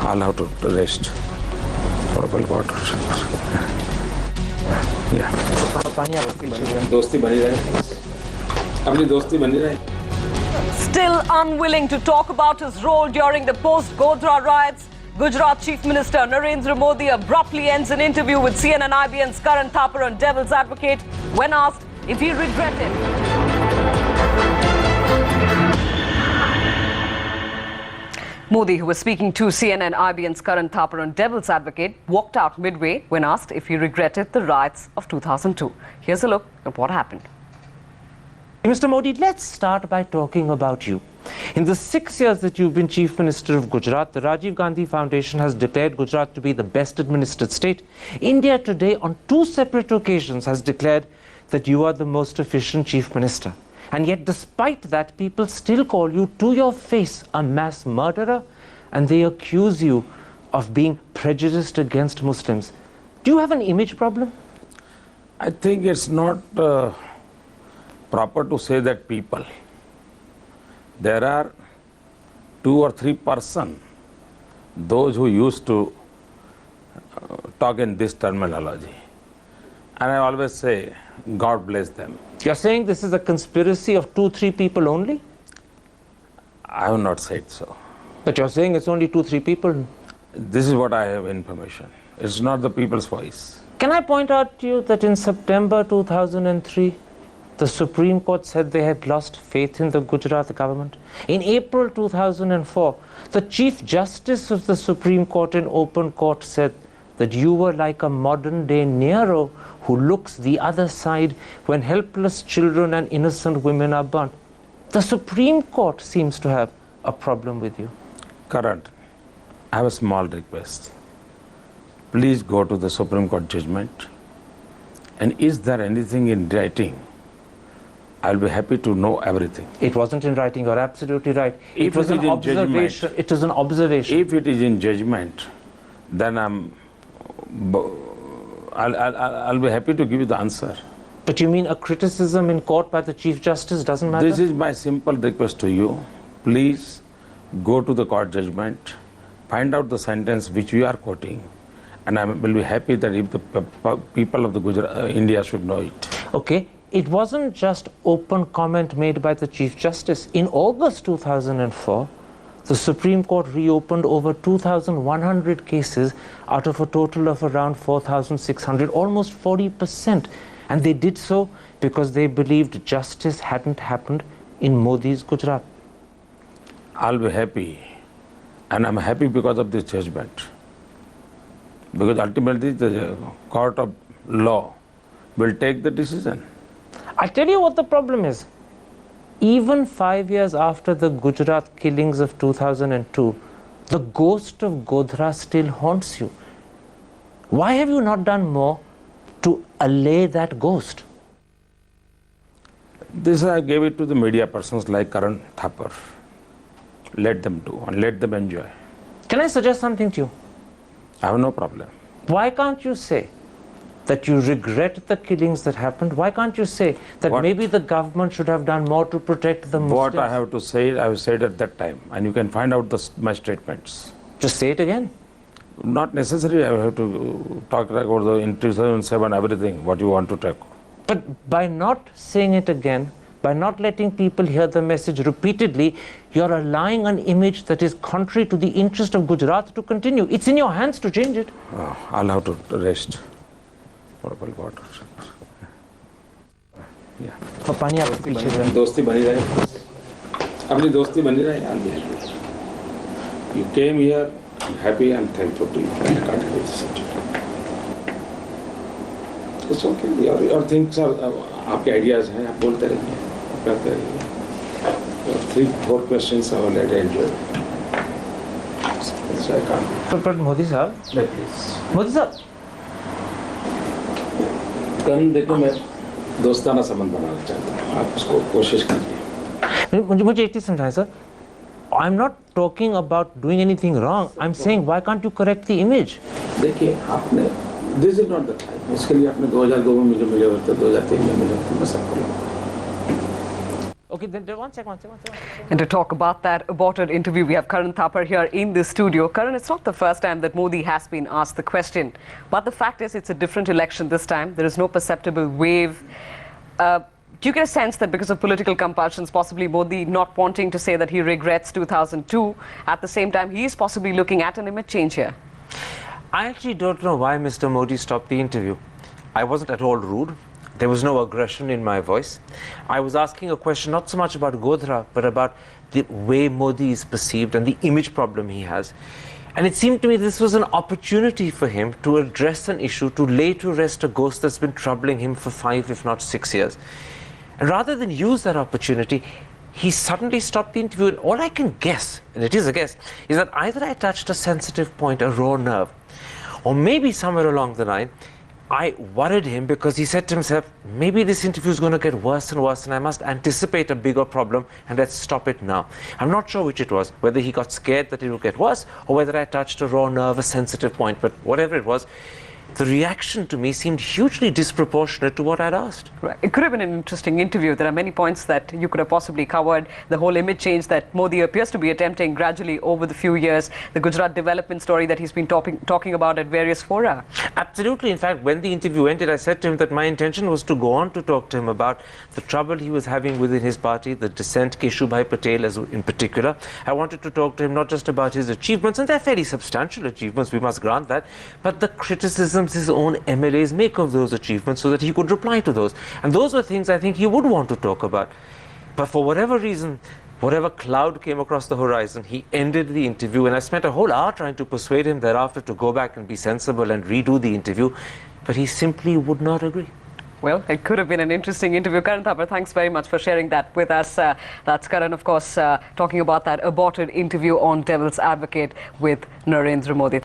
I'll have to rest for a while. Water. Yeah. दोस्ती बनी रहे. अपनी दोस्ती बनी रहे. Still unwilling to talk about his role during the post-Godhra riots, Gujarat Chief Minister Narendra Modi abruptly ends an interview with CNN IBN's Karan Thapar on Devil's Advocate when asked if he regretted. Modi, who was speaking to CNN IBN's Karan Thapar on Devil's Advocate, walked out midway when asked if he regretted the riots of 2002. Here's a look at what happened. Mr. Modi, let's start by talking about you. In the 6 years that you've been Chief Minister of Gujarat, the Rajiv Gandhi Foundation has declared Gujarat to be the best administered state. India today, on 2 separate occasions, has declared that you are the most efficient Chief Minister. And yet, despite that, people still call you to your face a mass murderer, and they accuse you of being prejudiced against Muslims. Do you have an image problem? I think it's not proper to say that people. There are 2 or 3 persons, those who used to talk in this terminology. And I always say, God bless them. You're saying this is a conspiracy of 2-3 people only? I have not said so. But you're saying it's only 2-3 people. This is what I have information. It's not the people's voice. Can I point out to you that in September 2003, the Supreme Court said they had lost faith in the Gujarat government? In April 2004, the Chief Justice of the Supreme Court in open court said that you were like a modern-day Nero who looks the other side when helpless children and innocent women are burnt. The Supreme Court seems to have a problem with you. Karan, I have a small request. Please go to the Supreme Court judgment. And is there anything in writing? I'll be happy to know everything. It wasn't in writing, you're absolutely right. If it was it an is in observation. judgment, it is an observation. If it is in judgment, then I'll be happy to give you the answer. But you mean a criticism in court by the Chief Justice doesn't matter? This is my simple request to you. Please go to the court judgment, find out the sentence which we are quoting, and I will be happy that if the people of the Gujarat, India should know it. Okay. It wasn't just open comment made by the Chief Justice. In August 2004, the Supreme Court reopened over 2,100 cases out of a total of around 4,600, almost 40%. And they did so because they believed justice hadn't happened in Modi's Gujarat. I'll be happy, and I'm happy because of this judgment. Because ultimately the court of law will take the decision. I'll tell you what the problem is. Even 5 years after the Gujarat killings of 2002, the ghost of Godhra still haunts you. Why have you not done more to allay that ghost? This I gave it to the media persons like Karan Thapar. Let them do and let them enjoy. Can I suggest something to you? I have no problem. Why can't you say that you regret the killings that happened? Why can't you say that maybe the government should have done more to protect the Muslims? What I have to say, I have said at that time, and you can find out my statements. Just say it again. Not necessarily I have to talk about the in 2007 everything, what you want to talk. But by not saying it again, by not letting people hear the message repeatedly, you're allowing an image that is contrary to the interest of Gujarat to continue. It's in your hands to change it. I'll have to rest. Water. Yeah. दोस्ती बनी रहे. अपनी दोस्ती बनी रहे. I'll be happy. You came here. I'm happy. I'm thankful to you. I can't do this subject. It's okay. Your things are आपके ideas हैं. आप बोलते रहिए. करते रहिए. 3-4 questions I will let enjoy. So I can't. But Modi sahab. Please. Modi sahab. कल देखो मैं दोस्ताना संबंध बनाना चाहता हूँ. आप उसको कोशिश कीजिए. मुझे एक चीज समझाएं sir. I'm not talking about doing anything wrong. I'm saying why can't you correct the image? देखिए आपने this is not the time. उसके लिए आपने 2002 में मुझे मिले होते, 2003 में मिले होते, मैं सबको Okay, then one second. And to talk about that aborted interview, we have Karan Thapar here in the studio. Karan, it's not the first time that Modi has been asked the question, but the fact is it's a different election this time. There is no perceptible wave. Do you get a sense that because of political compulsions, possibly Modi not wanting to say that he regrets 2002, at the same time he is possibly looking at an image change here? I actually don't know why Mr. Modi stopped the interview. I wasn't at all rude. There was no aggression in my voice. I was asking a question not so much about Godhra, but about the way Modi is perceived and the image problem he has. And it seemed to me this was an opportunity for him to address an issue, to lay to rest a ghost that's been troubling him for 5, if not 6 years. And rather than use that opportunity, he suddenly stopped the interview. And all I can guess, and it is a guess, is that either I touched a sensitive point, a raw nerve, or maybe somewhere along the line, I worried him because he said to himself, maybe this interview is going to get worse and worse and I must anticipate a bigger problem and let's stop it now. I'm not sure which it was, whether he got scared that it would get worse or whether I touched a raw nerve, a sensitive point, but whatever it was, the reaction to me seemed hugely disproportionate to what I'd asked. Right. It could have been an interesting interview. There are many points that you could have possibly covered. The whole image change that Modi appears to be attempting gradually over the few years. The Gujarat development story that he's been talking about at various fora. Absolutely. In fact, when the interview ended, I said to him that my intention was to go on to talk to him about the trouble he was having within his party, the dissent, Keshubhai Patel in particular. I wanted to talk to him not just about his achievements, and they're fairly substantial achievements, we must grant that, but the criticisms his own MLAs make of those achievements so that he could reply to those. And those were things I think he would want to talk about. But for whatever reason, whatever cloud came across the horizon, he ended the interview, and I spent a whole hour trying to persuade him thereafter to go back and be sensible and redo the interview, but he simply would not agree. Well, it could have been an interesting interview. Karan Thapar, thanks very much for sharing that with us. That's Karan, of course, talking about that aborted interview on Devil's Advocate with Narendra Modi.